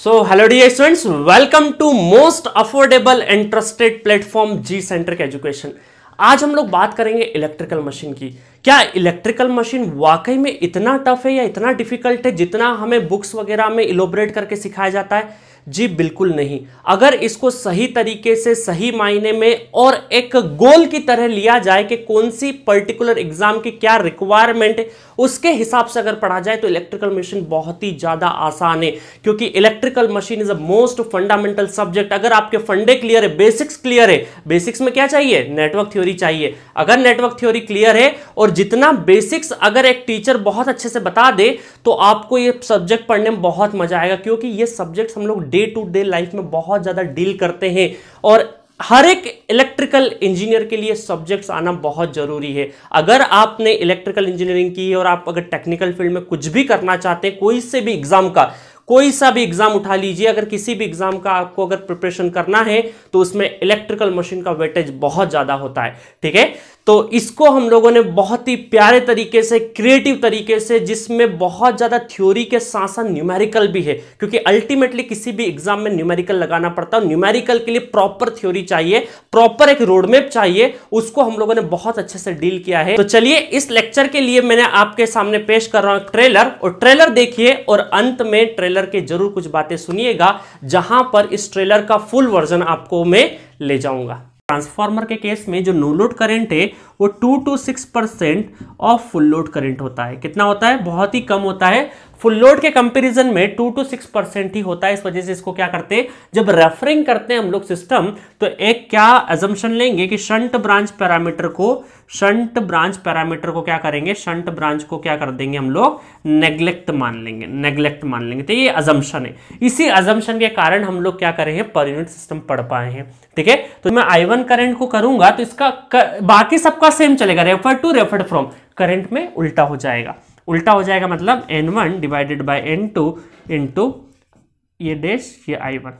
Hello dear students, welcome to most affordable and trusted platform G centric education. आज हम लोग बात करेंगे इलेक्ट्रिकल मशीन की। क्या इलेक्ट्रिकल मशीन वाकई में इतना टफ है या इतना डिफिकल्ट है जितना हमें बुक्स वगैरह में इलोबरेट करके सिखाया जाता है? जी बिल्कुल नहीं। अगर इसको सही तरीके से, सही मायने में और एक गोल की तरह लिया जाए कि कौन सी पर्टिकुलर एग्जाम की क्या रिक्वायरमेंट है, उसके हिसाब से अगर पढ़ा जाए तो इलेक्ट्रिकल मशीन बहुत ही ज्यादा आसान है, क्योंकि electrical machine is a most fundamental subject. अगर आपके फंडे क्लियर है, बेसिक्स क्लियर है, बेसिक्स में क्या चाहिए? नेटवर्क थ्योरी चाहिए। अगर नेटवर्क थ्योरी क्लियर है और जितना बेसिक्स अगर एक टीचर बहुत अच्छे से बता दे तो आपको ये सब्जेक्ट पढ़ने में बहुत मजा आएगा, क्योंकि ये सब्जेक्ट हम लोग डे टू डे लाइफ में बहुत ज्यादा डील करते हैं और हर एक इलेक्ट्रिकल इंजीनियर के लिए सब्जेक्ट्स आना बहुत जरूरी है। अगर आपने इलेक्ट्रिकल इंजीनियरिंग की है और आप अगर टेक्निकल फील्ड में कुछ भी करना चाहते हैं, कोई से भी एग्जाम का, कोई सा भी एग्जाम उठा लीजिए, अगर किसी भी एग्जाम का आपको अगर प्रिपरेशन करना है तो उसमें इलेक्ट्रिकल मशीन का वेटेज बहुत ज्यादा होता है। ठीक है, तो इसको हम लोगों ने बहुत ही प्यारे तरीके से, क्रिएटिव तरीके से, जिसमें बहुत ज्यादा थ्योरी के साथ साथ न्यूमेरिकल भी है, क्योंकि अल्टीमेटली किसी भी एग्जाम में न्यूमेरिकल लगाना पड़ता है। न्यूमेरिकल के लिए प्रॉपर थ्योरी चाहिए, प्रॉपर एक रोडमैप चाहिए, उसको हम लोगों ने बहुत अच्छे से डील किया है। तो चलिए, इस लेक्चर के लिए मैंने आपके सामने पेश कर रहा हूं ट्रेलर, और ट्रेलर देखिए और अंत में ट्रेलर के जरूर कुछ बातें सुनिएगा, जहां पर इस ट्रेलर का फुल वर्जन आपको मैं ले जाऊंगा। ट्रांसफार्मर के केस में जो नो लोड करंट है वो 2 to 6% of full load current होता है। कितना होता है? बहुत ही कम होता है। फुल लोड के कंपैरिजन में 2 to 6% ही होता है। इस वजह से इसको क्या करते हैं, जब रेफरिंग करते हैं हम लोग सिस्टम, तो एक क्या अजम्पशन लेंगे कि शंट ब्रांच पैरामीटर को क्या करेंगे, शंट ब्रांच को क्या कर देंगे हम लोग, नेग्लेक्ट मान लेंगे। तो ये अजम्पशन है। इसी अजम्पशन के कारण हम लोग क्या करे हैं, पर यूनिट सिस्टम पढ़ पाए हैं। ठीक है, तो मैं I1 करंट को करूंगा तो इसका बाकी सबका सेम चलेगा, refer to, referred from. Current में उल्टा हो जाएगा मतलब N1 divided by N2 into ये डैश ये I1।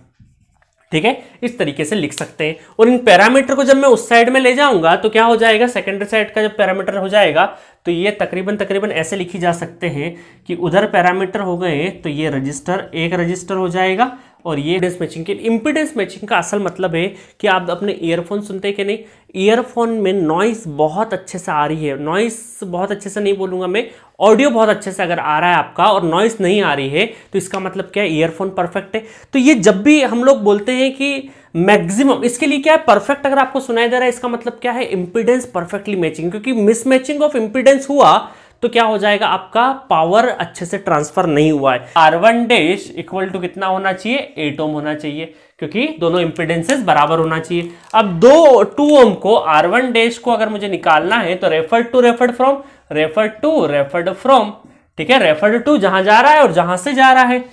ठीक है, इस तरीके से लिख सकते हैं। और इन पैरामीटर को जब मैं उस साइड में ले जाऊंगा तो क्या हो जाएगा, सेकेंडरी साइड का जब पैरामीटर हो जाएगा तो ये तकरीबन ऐसे लिखी जा सकते हैं कि उधर पैरामीटर हो गए तो ये रजिस्टर, एक रजिस्टर हो जाएगा, और ये इम्पीडेंस मैचिंग के इम्पीडेंस मैचिंग का असल मतलब है कि आप अपने ईयरफोन सुनते हैं कि नहीं, ईयरफोन में नॉइस बहुत अच्छे से आ रही है, नॉइस बहुत अच्छे से नहीं बोलूंगा मैं, ऑडियो बहुत अच्छे से अगर आ रहा है आपका और नॉइस नहीं आ रही है तो इसका मतलब क्या है, ईयरफोन परफेक्ट है। तो ये जब भी हम लोग बोलते हैं कि मैक्सिमम, इसके लिए क्या है, परफेक्ट अगर आपको सुनाई दे रहा है इसका मतलब क्या है, इंपीडेंस परफेक्टली मैचिंग, क्योंकि मिसमैचिंग ऑफ इंपीडेंस हुआ तो क्या हो जाएगा, आपका पावर अच्छे से ट्रांसफर नहीं हुआ है। R1 डैश इक्वल टू कितना होना चाहिए, 8 ओम होना चाहिए, क्योंकि दोनों इंपीडेंसेस बराबर होना चाहिए। अब 2 ओम को, R1 डैश को अगर मुझे निकालना है तो रेफर्ड टू, रेफर्ड फ्रॉम। ठीक है, रेफर्ड टू जहां जा रहा है और जहां से जा रहा है,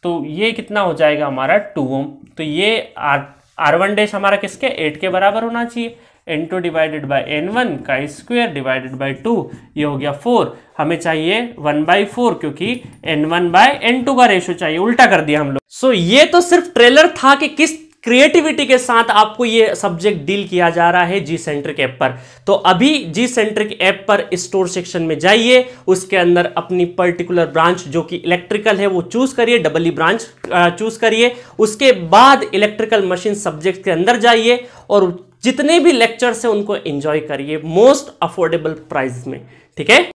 तो ये कितना हो जाएगा हमारा 2 ओम। तो ये R1 डैश हमारा किसके, 8 के बराबर होना चाहिए। N2 डिवाइडेड बाय N1 का स्क्वायर डिवाइडेड बाय 2, ये हो गया 4। हमें चाहिए 1/4, क्योंकि N1 बाय N2 का रेशियो चाहिए, उल्टा कर दिया हम लोग। सो ये तो सिर्फ ट्रेलर था कि किस क्रिएटिविटी के साथ आपको ये सब्जेक्ट डील किया जा रहा है जी सेंट्रिक ऐप पर। तो अभी जी सेंट्रिक ऐप पर स्टोर सेक्शन में जाइए, उसके अंदर अपनी पर्टिकुलर ब्रांच जो कि इलेक्ट्रिकल है वो चूज करिए, डबल ई ब्रांच चूज करिए। उसके बाद इलेक्ट्रिकल मशीन सब्जेक्ट के अंदर जाइए और जितने भी लेक्चर्स हैं उनको एंजॉय करिए मोस्ट अफोर्डेबल प्राइस में। ठीक है।